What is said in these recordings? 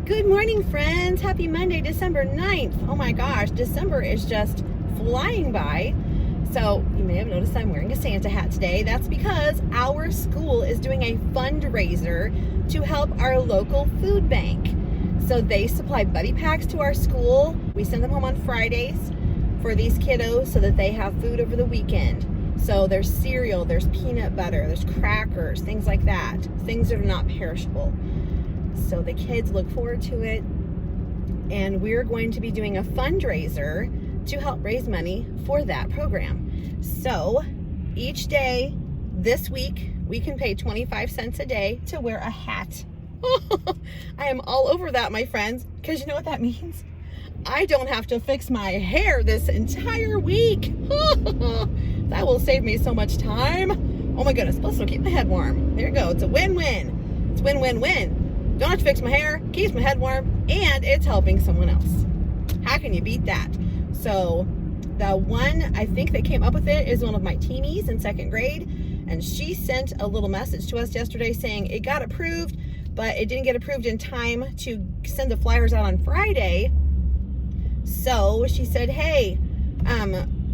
Good morning, friends. Happy Monday, December 9th. Oh my gosh, December is just flying by. So you may have noticed I'm wearing a Santa hat today. That's because our school is doing a fundraiser to help our local food bank. So they supply buddy packs to our school. We send them home on Fridays for these kiddos so that they have food over the weekend. So there's cereal, there's peanut butter, there's crackers, things like that. Things that are not perishable. So the kids look forward to it. And we're going to be doing a fundraiser to help raise money for that program. So each day this week, we can pay 25 cents a day to wear a hat. I am all over that, my friends, because you know what that means? I don't have to fix my hair this entire week. That will save me so much time. Oh my goodness, plus it'll keep my head warm. There you go, it's a win-win. It's win-win-win. Don't have to fix my hair, keeps my head warm, and it's helping someone else. How can you beat that? So the one I think that came up with it is one of my teenies in second grade, and she sent a little message to us yesterday saying it got approved, but it didn't get approved in time to send the flyers out on Friday. So she said, hey,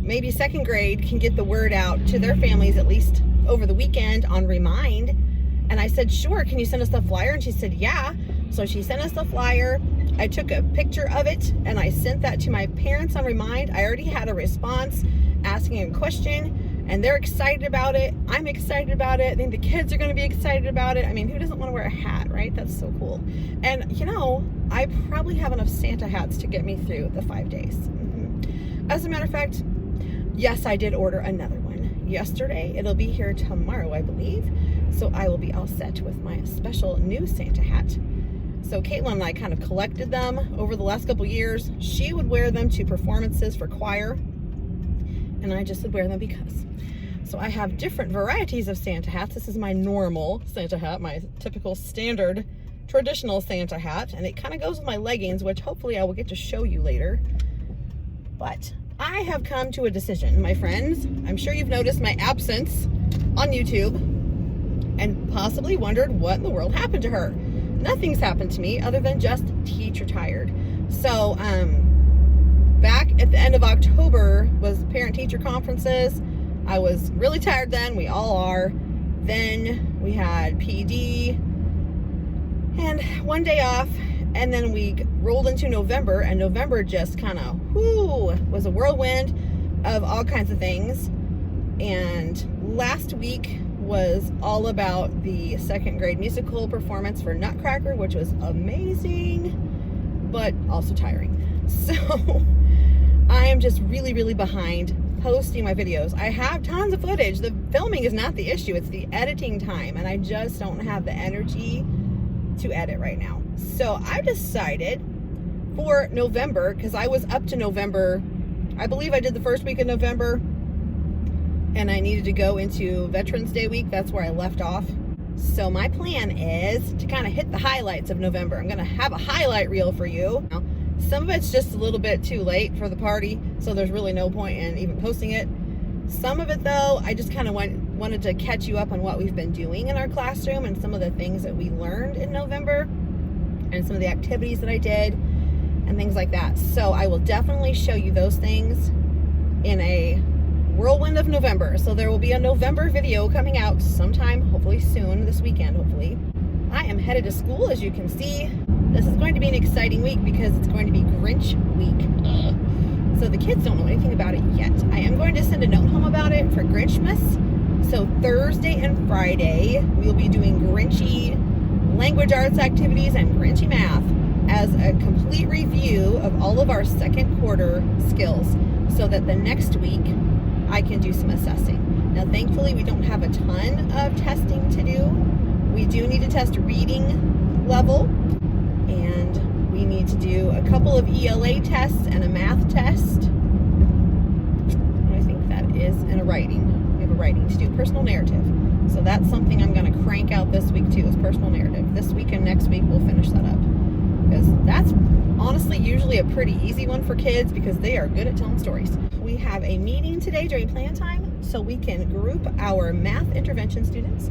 maybe second grade can get the word out to their families at least over the weekend on Remind. And I said, sure, can you send us the flyer? And she said, yeah. So she sent us the flyer. I took a picture of it and I sent that to my parents on Remind. I already had a response asking a question and they're excited about it. I'm excited about it. I think the kids are going to be excited about it. I mean, who doesn't want to wear a hat, right? That's so cool. And you know, I probably have enough Santa hats to get me through the 5 days. As a matter of fact, yes, I did order another one yesterday. It'll be here tomorrow, I believe. So I will be all set with my special new Santa hat. So Caitlin and I kind of collected them over the last couple years. She would wear them to performances for choir, and I just would wear them because. So I have different varieties of Santa hats. This is my normal Santa hat, my typical standard traditional Santa hat, and it kind of goes with my leggings, which hopefully I will get to show you later. But I have come to a decision, my friends. I'm sure you've noticed my absence on YouTube and possibly wondered what in the world happened to her. Nothing's happened to me other than just teacher tired. So back at the end of October was parent-teacher conferences. I was really tired then, we all are. Then we had PD and one day off, and then we rolled into November, and November just kind of, was a whirlwind of all kinds of things. And last week was all about the second grade musical performance for Nutcracker, which was amazing, but also tiring. So I am just really behind posting my videos. I have tons of footage. The filming is not the issue, it's the editing time, and I just don't have the energy to edit right now. So I decided for November, because I was up to November, I believe I did the first week of November, and I needed to go into Veterans Day week. That's where I left off. So my plan is to kind of hit the highlights of November. I'm gonna have a highlight reel for you. Now, some of it's just a little bit too late for the party, so there's really no point in even posting it. Some of it though, I just kind of wanted to catch you up on what we've been doing in our classroom and some of the things that we learned in November and some of the activities that I did and things like that. So I will definitely show you those things in a whirlwind of November. So there will be a November video coming out sometime, hopefully soon, this weekend, hopefully. I am headed to school, as you can see. This is going to be an exciting week because it's going to be Grinch week. So the kids don't know anything about it yet. I am going to send a note home about it for Grinchmas. So Thursday and Friday, we'll be doing Grinchy language arts activities and Grinchy Math as a complete review of all of our second quarter skills so that the next week I can do some assessing. Now, thankfully, we don't have a ton of testing to do. We do need to test reading level, and we need to do a couple of ELA tests and a math test. And I think that is in a writing. We have a writing to do, personal narrative. So that's something I'm going to crank out this week too, is personal narrative. This week and next week we'll finish that up, because that's honestly usually a pretty easy one for kids because they are good at telling stories. We have a meeting today during plan time so we can group our math intervention students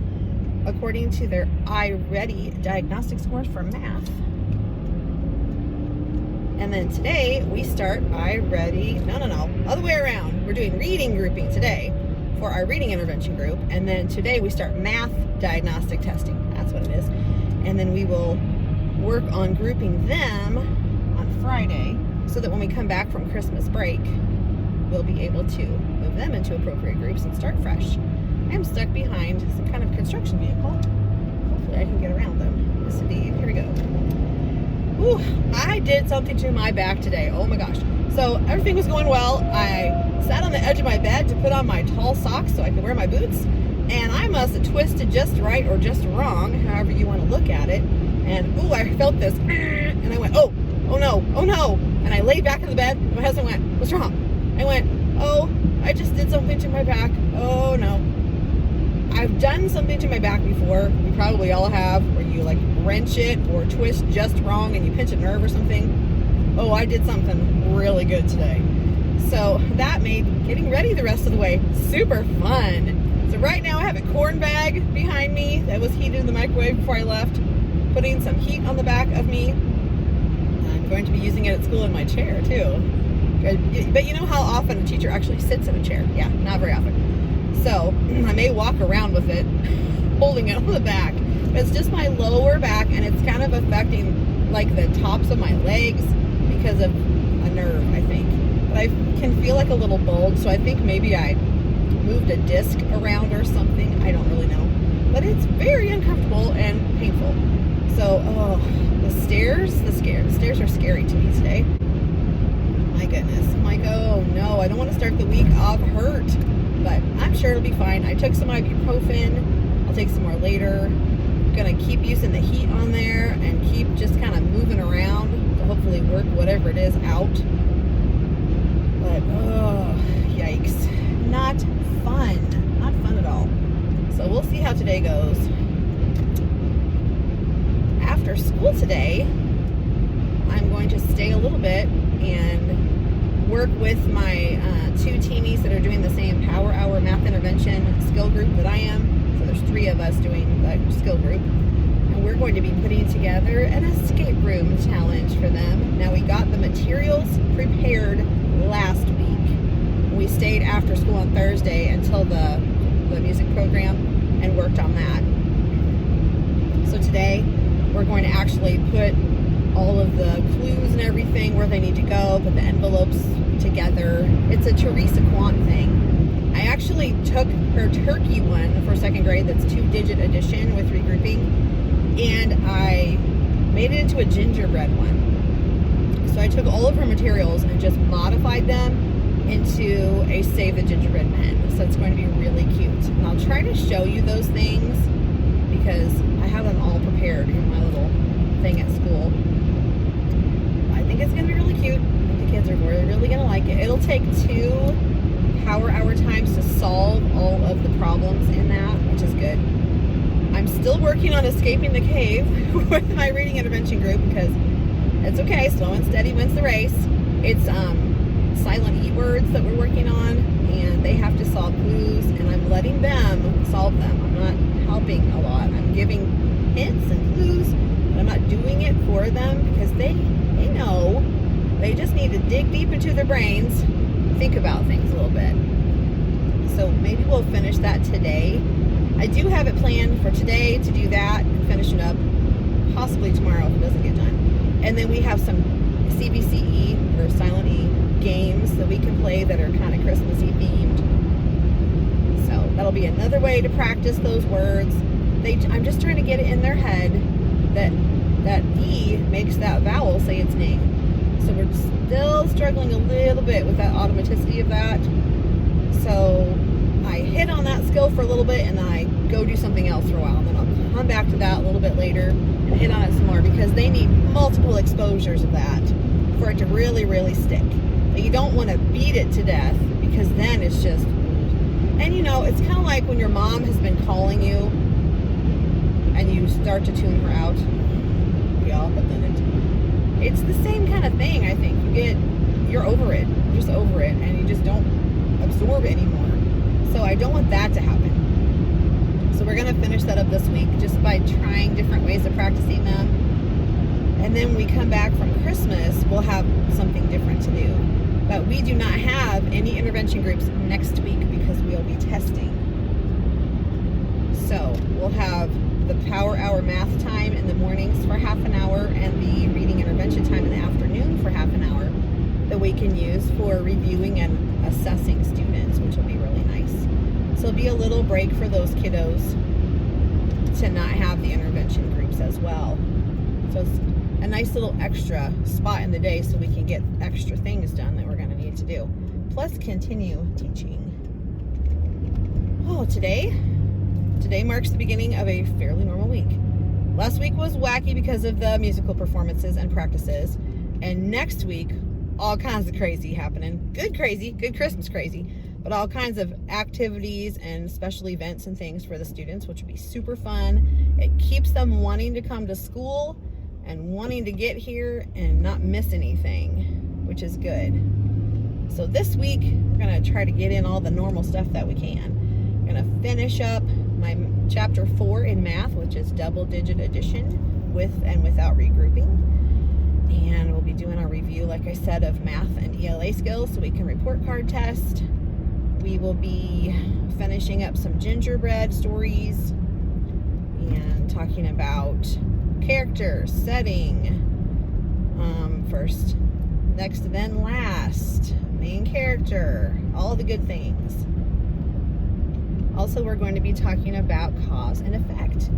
according to their iReady diagnostic scores for math. And then today we start other way around. We're doing reading grouping today for our reading intervention group. And then today we start math diagnostic testing. That's what it is. And then we will work on grouping them on Friday so that when we come back from Christmas break, we'll be able to move them into appropriate groups and start fresh. I'm stuck behind some kind of construction vehicle. Hopefully I can get around them. Yes, indeed. Here we go. Ooh, I did something to my back today. Oh my gosh. So everything was going well. I sat on the edge of my bed to put on my tall socks so I could wear my boots. And I must have twisted just right or just wrong, however you want to look at it. And ooh, I felt this. And I went, oh no. And I laid back in the bed. And my husband went, what's wrong? I went, oh, I just did something to my back. Oh no. I've done something to my back before. We probably all have, where you like wrench it or twist just wrong and you pinch a nerve or something. Oh, I did something really good today. So that made getting ready the rest of the way super fun. So right now I have a corn bag behind me that was heated in the microwave before I left, putting some heat on the back of me. I'm going to be using it at school in my chair too. But you know how often a teacher actually sits in a chair? Yeah, not very often. So I may walk around with it, holding it on the back. But it's just my lower back, and it's kind of affecting like the tops of my legs because of a nerve, I think. But I can feel like a little bulge, so I think maybe I moved a disc around or something. I don't really know. But it's very uncomfortable and painful. So, the stairs are scary to me today. My goodness. I'm like, oh no, I don't want to start the week off hurt. But I'm sure it'll be fine. I took some ibuprofen. I'll take some more later. I'm gonna keep using the heat on there and keep just kind of moving around to hopefully work whatever it is out. But oh, yikes. Not fun. Not fun at all. So we'll see how today goes. After school today, I'm going to stay a little bit and work with my two teenies that are doing the same Power Hour math intervention skill group that I am. So there's 3 of us doing the skill group. And we're going to be putting together an escape room challenge for them. Now we got the materials prepared last week. We stayed after school on Thursday until the music program and worked on that. So today we're going to actually put all of the clues and everything where they need to go, put the envelopes together. It's a Teresa Quant thing. I actually took her turkey one for 2nd grade that's 2-digit addition with regrouping, and I made it into a gingerbread one. So I took all of her materials and just modified them into a Save the Gingerbread Men. So it's going to be really cute. And I'll try to show you those things because I have them all prepared in my little thing at school. I think it's going to be really cute. I think the kids are really going to like it. It'll take 2 Power Hour times to solve all of the problems in that, which is good. I'm still working on escaping the cave with my reading intervention group because it's okay. Slow and steady wins the race. It's silent E words that we're working on, and they have to solve clues, and I'm letting them solve them. I'm not helping a lot. I'm giving hints and clues, but I'm not doing it for them because they know. They just need to dig deep into their brains, think about things a little bit. So maybe we'll finish that today. I do have it planned for today to do that and finish it up, possibly tomorrow if it doesn't get done. And then we have some CBCE or Silent E games that we can play that are kind of Christmassy themed. So that'll be another way to practice those words. I'm just trying to get it in their head that E makes that vowel say its name. So we're still struggling a little bit with that automaticity of that. So I hit on that skill for a little bit and then I go do something else for a while. And then I'll come back to that a little bit later and hit on it some more because they need multiple exposures of that for it to really, really stick. But you don't want to beat it to death because then it's just, and you know, it's kind of like when your mom has been calling you and you start to tune her out. We all have done it. It's the same kind of thing, I think. You're over it. You're just over it and you just don't absorb anymore. So I don't want that to happen. So we're going to finish that up this week just by trying different ways of practicing them. And then when we come back from Christmas, we'll have something different to do. But we do not have any intervention groups next week because we'll be testing. So we'll have the Power Hour math time in the mornings for half an hour and the reading intervention time in the afternoon for half an hour that we can use for reviewing and assessing students, which will be really nice. So it'll be a little break for those kiddos to not have the intervention groups as well. So it's a nice little extra spot in the day so we can get extra things done that we're going to need to do. Plus continue teaching. Oh, today marks the beginning of a fairly normal week. Last week was wacky because of the musical performances and practices. And next week, all kinds of crazy happening. Good crazy, good Christmas crazy, but all kinds of activities and special events and things for the students, which will be super fun. It keeps them wanting to come to school and wanting to get here and not miss anything, which is good. So this week, we're gonna try to get in all the normal stuff that we can. We're gonna finish up my chapter 4 in math, which is double-digit addition with and without regrouping. And we'll be doing our review, like I said, of math and ELA skills so we can report card test. We will be finishing up some gingerbread stories and talking about character, setting, first, next, then last, main character, all the good things. Also, we're going to be talking about cause and effect.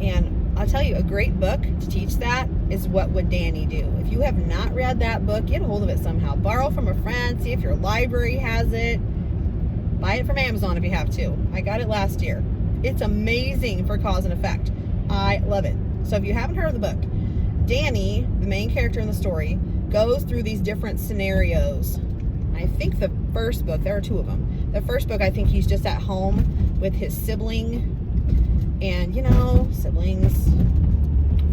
And I'll tell you, a great book to teach that is What Would Danny Do? If you have not read that book, get a hold of it somehow. Borrow from a friend, see if your library has it. Buy it from Amazon if you have to. I got it last year. It's amazing for cause and effect. I love it. So if you haven't heard of the book, Danny, the main character in the story, goes through these different scenarios. I think the first book, there are 2 of them. The first book, I think he's just at home with his sibling. And, you know, siblings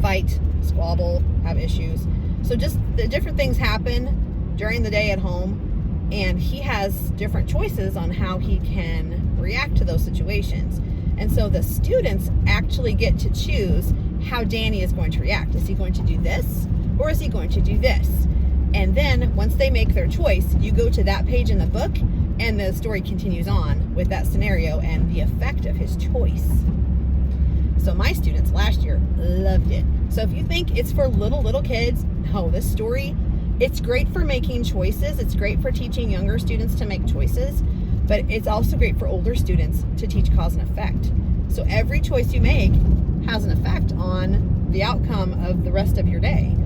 fight, squabble, have issues. So just the different things happen during the day at home. And he has different choices on how he can react to those situations. And so the students actually get to choose how Danny is going to react. Is he going to do this or is he going to do this? And then once they make their choice, you go to that page in the book and the story continues on with that scenario and the effect of his choice. So my students last year loved it. So if you think it's for little kids, no, this story, it's great for making choices. It's great for teaching younger students to make choices, but it's also great for older students to teach cause and effect. So every choice you make has an effect on the outcome of the rest of your day.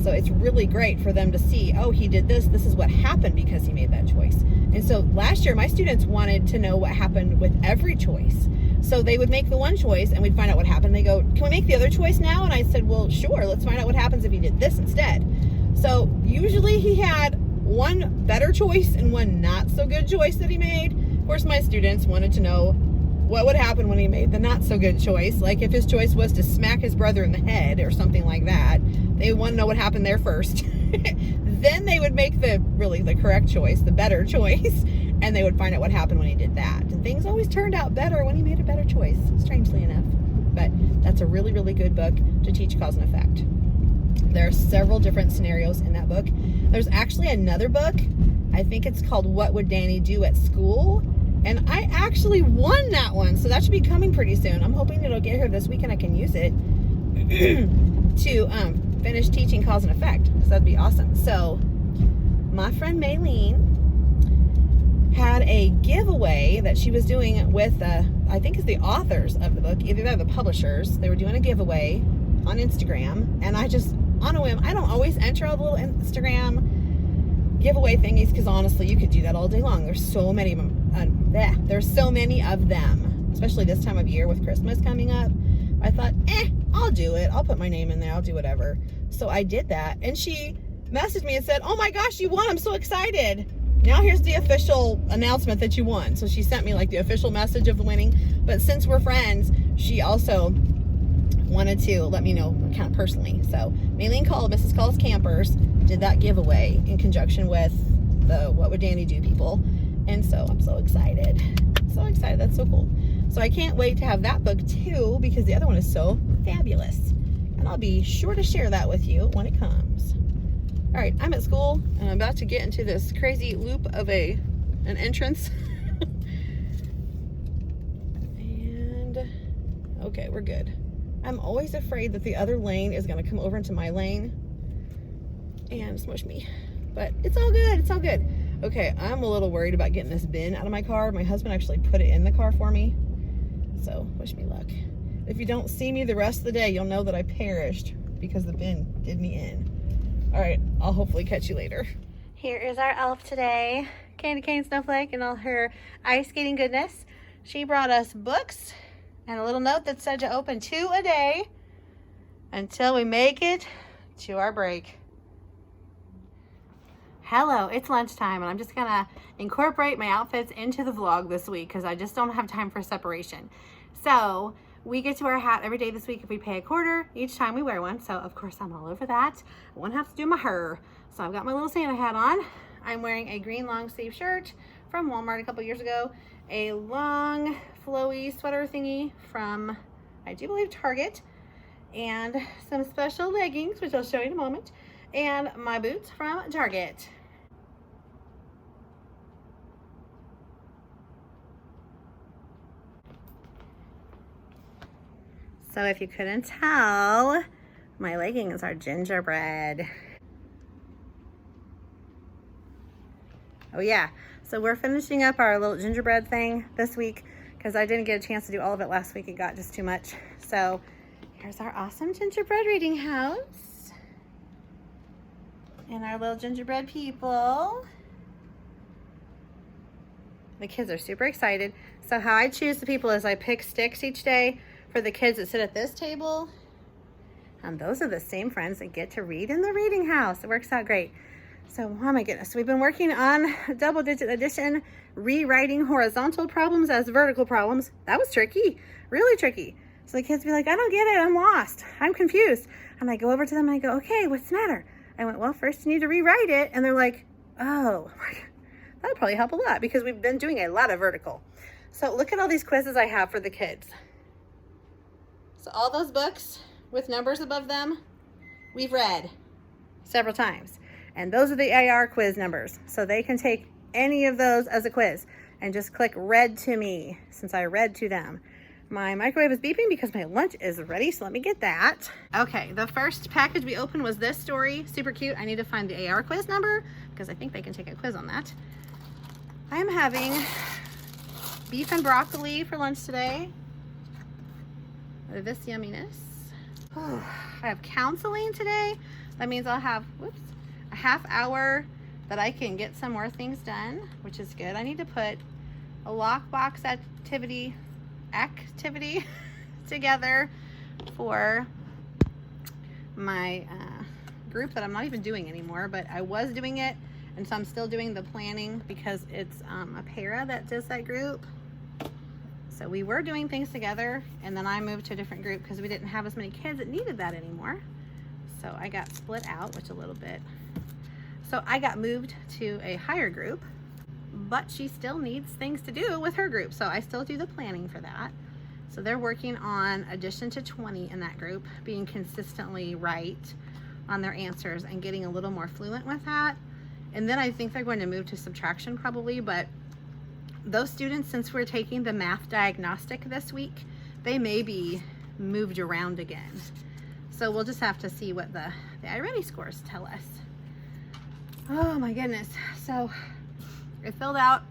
So it's really great for them to see, oh, he did this. This is what happened because he made that choice. And so last year, my students wanted to know what happened with every choice. So they would make the one choice and we'd find out what happened. They go, can we make the other choice now? And I said, well, sure. Let's find out what happens if he did this instead. So usually he had one better choice and one not so good choice that he made. Of course, my students wanted to know what would happen when he made the not so good choice. Like if his choice was to smack his brother in the head or something like that, they want to know what happened there first. Then they would make the correct choice, the better choice, and they would find out what happened when he did that. And things always turned out better when he made a better choice, strangely enough. But that's a really, really good book to teach cause and effect. There are several different scenarios in that book. There's actually another book, I think it's called What Would Danny Do at School? And I actually won that one, so that should be coming pretty soon. I'm hoping it'll get here this week and I can use it to finish teaching cause and effect, so that'd be awesome. So my friend Maylene had a giveaway that she was doing with, I think it's the authors of the book, either they're the publishers. They were doing a giveaway on Instagram, and I just, on a whim, I don't always enter all the little Instagram giveaway thingies because honestly, you could do that all day long. There's so many of them. There's so many of them, especially this time of year with Christmas coming up. I thought, I'll do it. I'll put my name in there. I'll do whatever. So I did that, and she messaged me and said, oh my gosh, you won. I'm so excited. Now here's the official announcement that you won. So she sent me like the official message of the winning. But since we're friends, she also wanted to let me know kind of personally. So Maylene called Mrs. Call's Campers, did that giveaway in conjunction with the What Would Danny Do people. And so I'm so excited. So excited. That's so cool. So I can't wait to have that book too, because the other one is so fabulous. And and I'll be sure to share that with you when it comes. All right, I'm at school and I'm about to get into this crazy loop of an entrance. And okay, we're good. I'm always afraid that the other lane is gonna come over into my lane and smush me, but it's all good, it's all good. Okay, I'm a little worried about getting this bin out of my car. My husband actually put it in the car for me, so wish me luck. If you don't see me the rest of the day, you'll know that I perished because the bin did me in. All right, I'll hopefully catch you later. Here is our elf today, Candy Cane Snowflake, and all her ice skating goodness. She brought us books and a little note that said to open 2 a day until we make it to our break. Hello, it's lunchtime, and I'm just gonna incorporate my outfits into the vlog this week because I just don't have time for separation. So we get to wear a hat every day this week if we pay a quarter each time we wear one. So of course I'm all over that. I won't have to do my hair. So I've got my little Santa hat on. I'm wearing a green long sleeve shirt from Walmart a couple years ago, a long flowy sweater thingy from, I do believe, Target, and some special leggings, which I'll show you in a moment, and my boots from Target. So if you couldn't tell, my leggings are gingerbread. Oh yeah, so we're finishing up our little gingerbread thing this week because I didn't get a chance to do all of it last week. It got just too much. So here's our awesome gingerbread reading house and our little gingerbread people. The kids are super excited. So how I choose the people is I pick sticks each day for the kids that sit at this table, and those are the same friends that get to read in the reading house. It works out great. So, oh my goodness, we've been working on double digit addition, rewriting horizontal problems as vertical problems. That was tricky, really tricky. So the kids be like, I don't get it, I'm lost, I'm confused. And I go over to them and I go, okay, what's the matter? I went, well, first you need to rewrite it. And they're like, oh, that'll probably help a lot because we've been doing a lot of vertical. So look at all these quizzes I have for the kids. So all those books with numbers above them, we've read several times. And those are the AR quiz numbers. So they can take any of those as a quiz and just click read to me since I read to them. My microwave is beeping because my lunch is ready, so let me get that. Okay, the first package we opened was this story, super cute. I need to find the AR quiz number because I think they can take a quiz on that. I am having beef and broccoli for lunch today. This yumminess. Oh, I have counseling today. That means I'll have, whoops, a half hour that I can get some more things done, which is good. I need to put a lockbox activity together for my group that I'm not even doing anymore, but I was doing it, and so I'm still doing the planning because it's a para that does that group. So we were doing things together, and then I moved to a different group because we didn't have as many kids that needed that anymore. So I got split out, which a little bit. So I got moved to a higher group, but she still needs things to do with her group. So I still do the planning for that. So they're working on addition to 20 in that group, being consistently right on their answers and getting a little more fluent with that. And then I think they're going to move to subtraction probably, but those students, since we're taking the math diagnostic this week, they may be moved around again. So we'll just have to see what the iReady scores tell us. Oh my goodness. So I filled out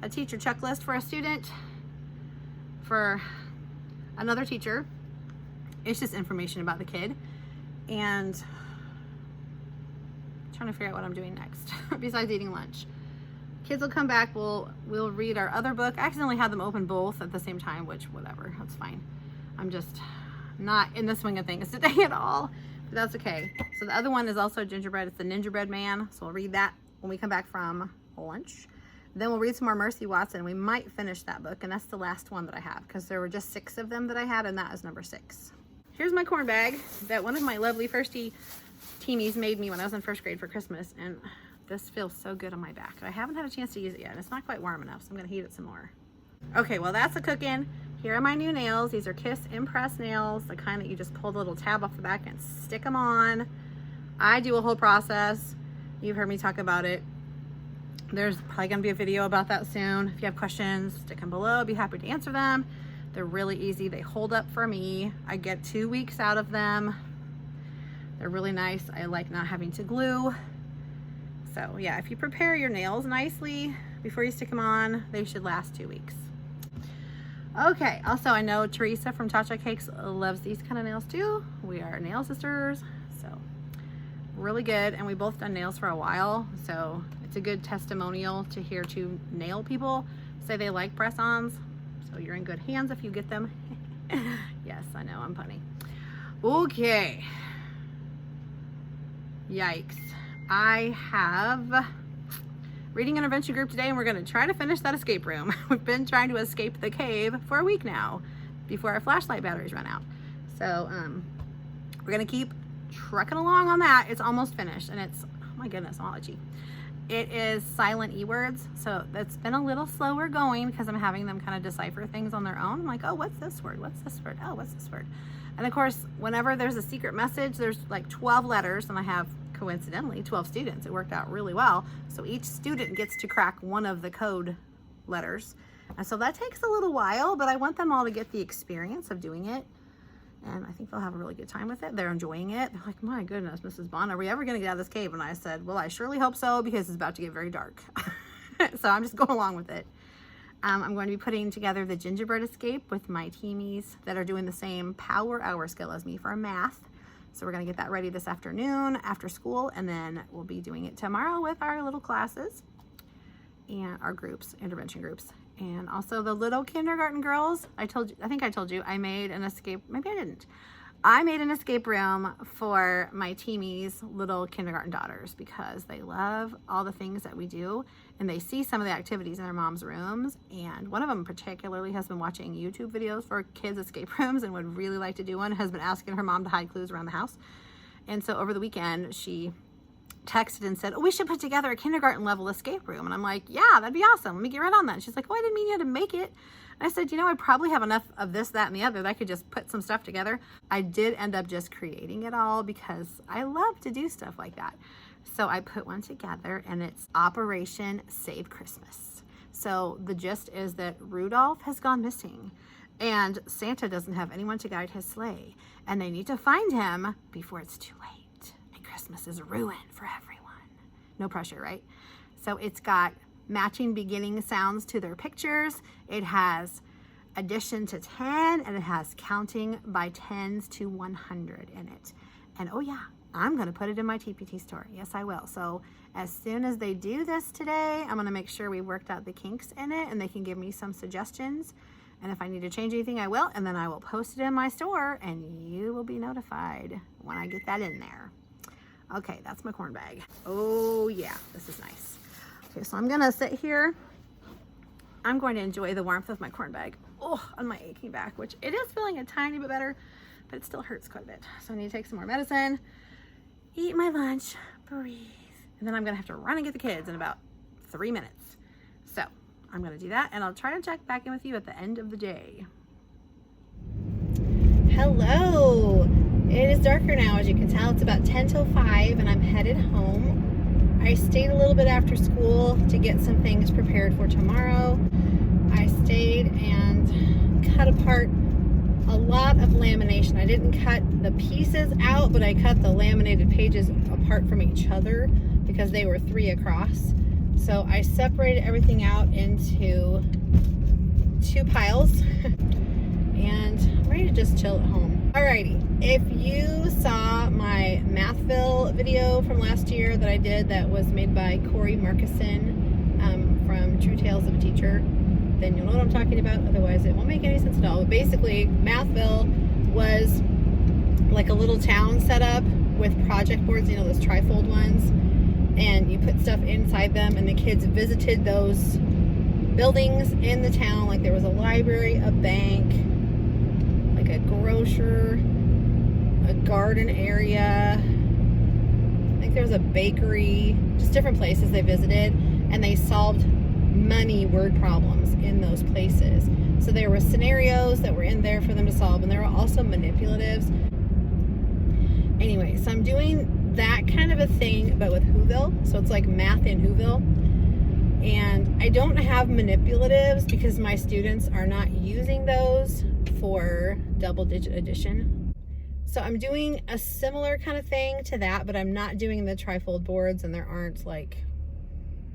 a teacher checklist for a student, for another teacher. It's just information about the kid. And I'm trying to figure out what I'm doing next besides eating lunch. Kids will come back, we'll read our other book. I accidentally had them open both at the same time, which whatever, that's fine. I'm just not in the swing of things today at all, but that's okay. So the other one is also gingerbread. It's the Ningerbread Man. So we'll read that when we come back from lunch. Then we'll read some more Mercy Watson. We might finish that book, and that's the last one that I have because there were just 6 of them that I had, and that is number 6. Here's my corn bag that one of my lovely Firstie teamies made me when I was in 1st grade for Christmas, and this feels so good on my back. I haven't had a chance to use it yet, and it's not quite warm enough, so I'm gonna heat it some more. Okay, well that's a cooking. Here are my new nails. These are Kiss Impress nails, the kind that you just pull the little tab off the back and stick them on. I do a whole process. You've heard me talk about it. There's probably gonna be a video about that soon. If you have questions, stick them below. I'd be happy to answer them. They're really easy. They hold up for me. I get 2 weeks out of them. They're really nice. I like not having to glue. So yeah, if you prepare your nails nicely before you stick them on, they should last 2 weeks. Okay, also I know Teresa from Cha Cha Cakes loves these kind of nails too. We are nail sisters, so really good. And we both done nails for a while, so it's a good testimonial to hear two nail people say they like press-ons. So you're in good hands if you get them. Yes, I know, I'm punny. Okay. Yikes. I have reading intervention group today, and we're going to try to finish that escape room. We've been trying to escape the cave for a week now before our flashlight batteries run out. So we're going to keep trucking along on that. It's almost finished, and it's, oh my goodness, I'm all itchy. It is silent e-words, so that's been a little slower going because I'm having them kind of decipher things on their own. I'm like, oh, what's this word? What's this word? Oh, what's this word? And of course, whenever there's a secret message, there's like 12 letters, and I have coincidentally 12 students. It worked out really well. So each student gets to crack one of the code letters. And so that takes a little while, but I want them all to get the experience of doing it. And I think they'll have a really good time with it. They're enjoying it. They're like, my goodness, Mrs. Bond, are we ever going to get out of this cave? And I said, well, I surely hope so, because it's about to get very dark. So I'm just going along with it. I'm going to be putting together the gingerbread escape with my teamies that are doing the same power hour skill as me for math. So we're going to get that ready this afternoon after school, and then we'll be doing it tomorrow with our little classes and our groups, intervention groups. And also the little kindergarten girls, I think I told you, I made an escape, maybe I didn't. I made an escape room for my teamies' little kindergarten daughters because they love all the things that we do, and they see some of the activities in their mom's rooms. And one of them particularly has been watching YouTube videos for kids' escape rooms and would really like to do one, has been asking her mom to hide clues around the house. And so over the weekend, she texted and said, oh, we should put together a kindergarten level escape room. And I'm like, yeah, that'd be awesome. Let me get right on that. And she's like, oh, I didn't mean you had to make it. And I said, you know, I probably have enough of this, that, and the other that I could just put some stuff together. I did end up just creating it all because I love to do stuff like that. So I put one together, and it's Operation Save Christmas. So the gist is that Rudolph has gone missing, and Santa doesn't have anyone to guide his sleigh, and they need to find him before it's too late. And Christmas is ruined for everyone. No pressure, right? So it's got matching beginning sounds to their pictures. It has addition to 10, and it has counting by 10s to 100 in it. And oh yeah, I'm going to put it in my TpT store. Yes, I will. So as soon as they do this today, I'm going to make sure we worked out the kinks in it, and they can give me some suggestions. And if I need to change anything, I will. And then I will post it in my store, and you will be notified when I get that in there. Okay, that's my corn bag. Oh yeah, this is nice. Okay, so I'm going to sit here. I'm going to enjoy the warmth of my corn bag. Oh, on my aching back, which it is feeling a tiny bit better, but it still hurts quite a bit. So I need to take some more medicine, eat my lunch, breathe, and then I'm going to have to run and get the kids in about 3 minutes. So I'm going to do that, and I'll try to check back in with you at the end of the day. Hello. It is darker now, as you can tell. It's about 10 till 5, and I'm headed home. I stayed a little bit after school to get some things prepared for tomorrow. I stayed and cut apart a lot of lamination. I didn't cut the pieces out, but I cut the laminated pages apart from each other because they were 3 across. So I separated everything out into 2 piles and I'm ready to just chill at home. Alrighty, if you saw my Mathville video from last year that I did that was made by Kori Markussen from True Tales of a Teacher, then you'll know what I'm talking about. Otherwise, it won't make any sense at all. But basically, Mathville was like a little town set up with project boards, you know, those trifold ones, and you put stuff inside them, and the kids visited those buildings in the town. Like there was a library, a bank, like a grocer, a garden area. I think there was a bakery, just different places they visited, and they solved many word problems in those places. So there were scenarios that were in there for them to solve, and there were also manipulatives. Anyway, so I'm doing that kind of a thing, but with Whoville. So it's like math in Whoville. And I don't have manipulatives because my students are not using those for double-digit addition. So I'm doing a similar kind of thing to that, but I'm not doing the trifold boards, and there aren't like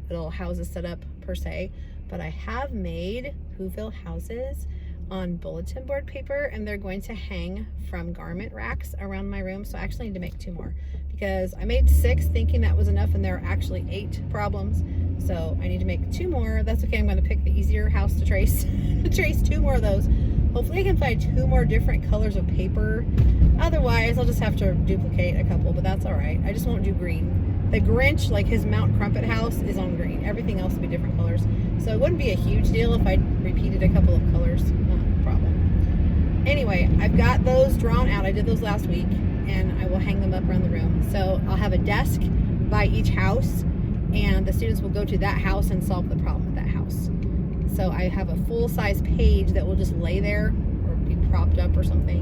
little houses set up per se. But I have made Whoville houses on bulletin board paper, and they're going to hang from garment racks around my room. So I actually need to make 2 more because I made 6 thinking that was enough, and there are actually 8 problems. So I need to make 2 more. That's okay. I'm going to pick the easier house to trace. Trace 2 more of those. Hopefully I can find 2 more different colors of paper. Otherwise, I'll just have to duplicate a couple, but that's all right. I just won't do green. The Grinch, like his Mount Crumpet house, is on green. Everything else will be different colors. So it wouldn't be a huge deal if I repeated a couple of colors. Not a problem. Anyway, I've got those drawn out. I did those last week, and I will hang them up around the room. So I'll have a desk by each house, and the students will go to that house and solve the problem with that house. So I have a full-size page that will just lay there or be propped up or something,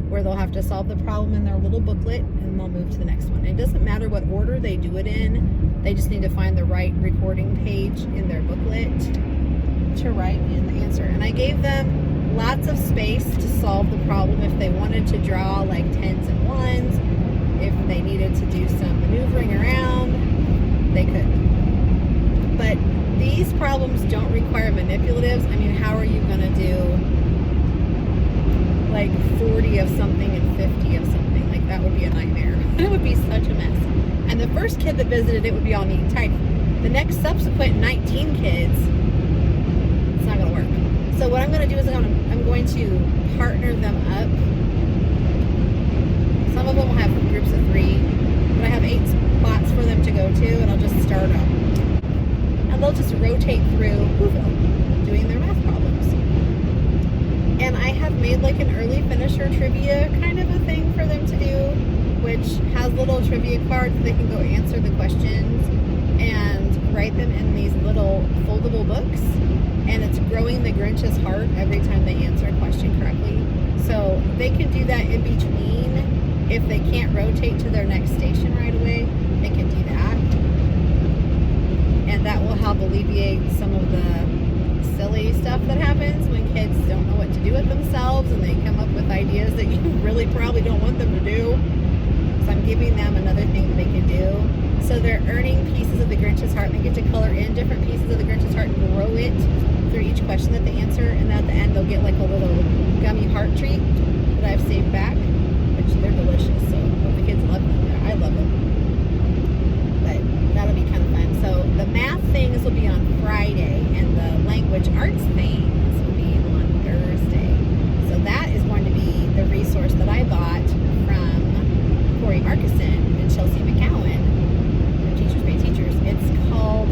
where they'll have to solve the problem in their little booklet, and they'll move to the next one. It doesn't matter what order they do it in. They just need to find the right recording page in their booklet to write in the answer. And I gave them lots of space to solve the problem. If they wanted to draw like 10s and 1s, if they needed to do some maneuvering around, they could. But these problems don't require manipulatives. I mean, how are you going to do like 40 of something and 50 of something? Like, that would be a nightmare. It would be such a mess. And the first kid that visited it would be all neat and tidy. The next subsequent 19 kids, it's not going to work. So what I'm going to do is I'm going to partner them up. Some of them will have groups of 3, but I have 8 spots for them to go to, and I'll just start them. And they'll just rotate through Whoville, doing their math problems. And I have made like an early finisher trivia kind of a thing for them to do, which has little trivia cards that they can go answer the questions and write them in these little foldable books. And it's growing the Grinch's heart every time they answer a question correctly. So they can do that in between. If they can't rotate to their next station right away, they can do that. And that will help alleviate some of the silly stuff that happens when kids don't know what to do with themselves and they come up with ideas that you really probably don't want them to do. So I'm giving them another thing they can do. So they're earning pieces of the Grinch's heart. They get to color in different pieces of the Grinch's heart and grow it through each question that they answer. And at the end, they'll get like a little gummy heart treat that I've saved back, which they're delicious. So hope the kids love them. I love them. But that'll be kind of fun. So the math things will be on Friday, and the language arts things will be on Thursday. So that is going to be the resource that I bought from Kori Markussen and Chelsey McCowan from Teachers Pay Teachers. It's called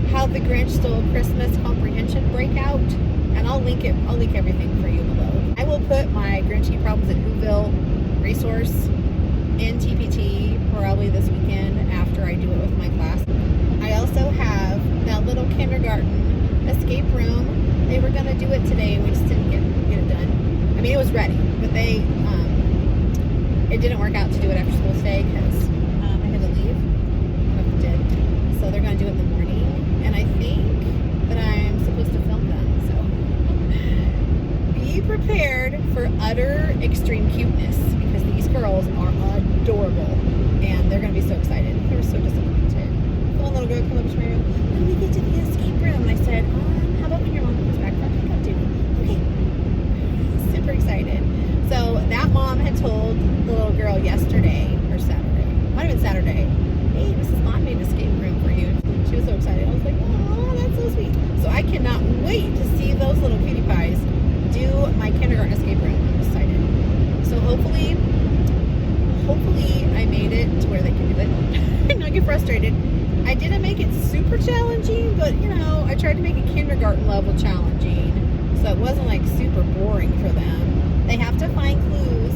How the Grinch Stole Christmas Comprehension Breakout, and I'll link it. I'll link everything for you below. I will put my Grinchy Problems in Whoville resource in TpT probably this weekend after I do it with my class. I also have that little kindergarten escape room. They were going to do it today, and we just didn't get it done. I mean, it was ready, but it didn't work out to do it after school today because I had to leave. I did. So they're going to do it in the morning, and I think that I'm supposed to film them. So be prepared for utter extreme cuteness, because these girls are adorable, and they're going to be so excited. They were so disappointed. One little girl came up to my room, when we get to the escape room, and I said, how about when your mom comes back from pickup duty? Okay. Super excited. So that mom had told the little girl yesterday, or Saturday, might have been Saturday, hey, Mrs. Mom made an escape room for you. She was so excited. I was like, oh, that's so sweet. So I cannot wait to see those little cutie pies do my kindergarten escape room. I'm excited. So hopefully I made it to where they can do it and not get frustrated. I didn't make it super challenging, but I tried to make it kindergarten level challenging, so it wasn't like super boring for them. They have to find clues.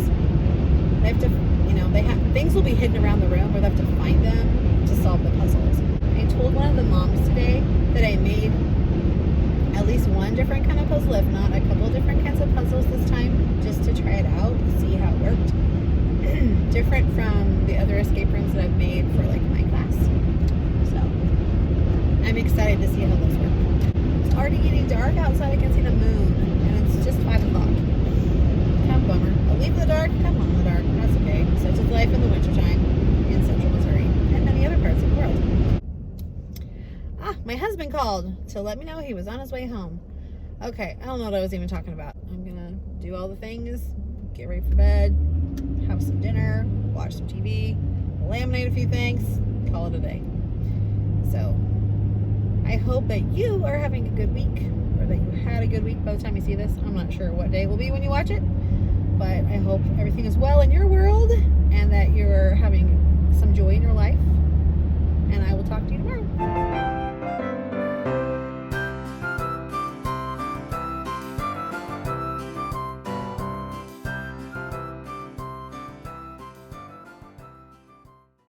They have to, things will be hidden around the room where they have to find them to solve the puzzles. I told one of the moms today that I made at least one different kind of puzzle, if not a couple different kinds of puzzles this time, just to try it out, see how it worked. Different from the other escape rooms that I've made for like my class. So I'm excited to see how those work. It's already getting dark outside. I can see the moon, and it's just 5 o'clock. Kind of bummer. I'll leave the dark, come on the dark. That's okay. Such is life in the wintertime in central Missouri and many other parts of the world. My husband called to let me know he was on his way home. Okay, I don't know what I was even talking about. I'm gonna do all the things, get ready for bed, have some dinner, watch some TV, laminate a few things, call it a day. So I hope that you are having a good week, or that you had a good week by the time you see this. I'm not sure what day it will be when you watch it, but I hope everything is well in your world and that you're having some joy in your life. And I will talk to you tomorrow.